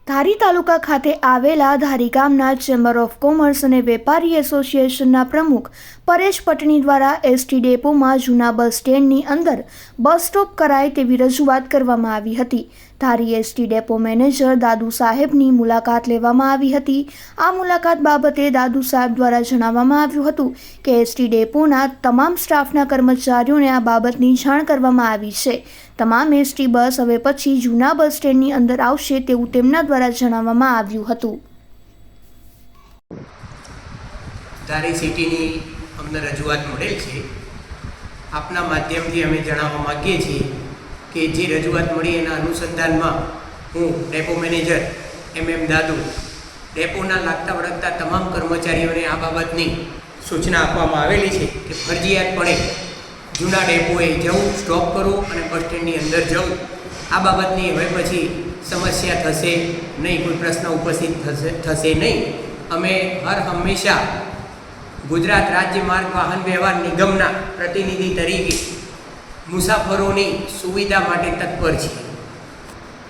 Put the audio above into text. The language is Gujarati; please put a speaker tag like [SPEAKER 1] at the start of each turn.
[SPEAKER 1] ધારી તાલુકા ખાતે આવેલા ધારી ગામના ચેમ્બર ઓફ કોમર્સ અને વેપારી એસોસિએશનના પ્રમુખ પરેશ પટણી દ્વારા એસટી ડેપોમાં જૂના બસ સ્ટેન્ડની અંદર બસ સ્ટોપ કરાય તેવી રજૂઆત કરવામાં આવી હતી। ધારી એસટી ડેપો મેનેજર દાદુ સાહેબની મુલાકાત લેવામાં આવી હતી। આ મુલાકાત બાબતે દાદુ સાહેબ દ્વારા જણાવવામાં આવ્યું હતું કે એસટી ડેપોના તમામ સ્ટાફના કર્મચારીઓને આ બાબતની જાણ કરવામાં આવી છે। તમામ એસટી બસ હવે પછી જૂના બસ સ્ટેન્ડની અંદર આવશે તેવું તેમના દ્વારા જણાવવામાં આવ્યું હતું।
[SPEAKER 2] ધારી સિટીની અમને રજૂઆત મળેલ છે। આપના માધ્યમથી અમે જણાવવા માગીએ છીએ કે જે રજૂઆત મળી એના અનુસંધાનમાં હું ડેપો મેનેજર MM દાદુ ડેપોના લાગતા વળગતા તમામ કર્મચારીઓને આ બાબતની સૂચના આપવામાં આવેલી છે કે ફરજિયાતપણે જૂના ડેપોએ જવું, સ્ટોપ કરવું અને બસ સ્ટેન્ડની અંદર જવું। આ બાબતની હવે પછી સમસ્યા થશે નહીં, કોઈ પ્રશ્ન ઉપસ્થિત થશે નહીં। અમે હંમેશા ગુજરાત રાજ્ય માર્ગ વાહન વ્યવહાર નિગમના પ્રતિનિધિ તરીકે મુસાફરોની સુવિધા માટે તત્પર છીએ।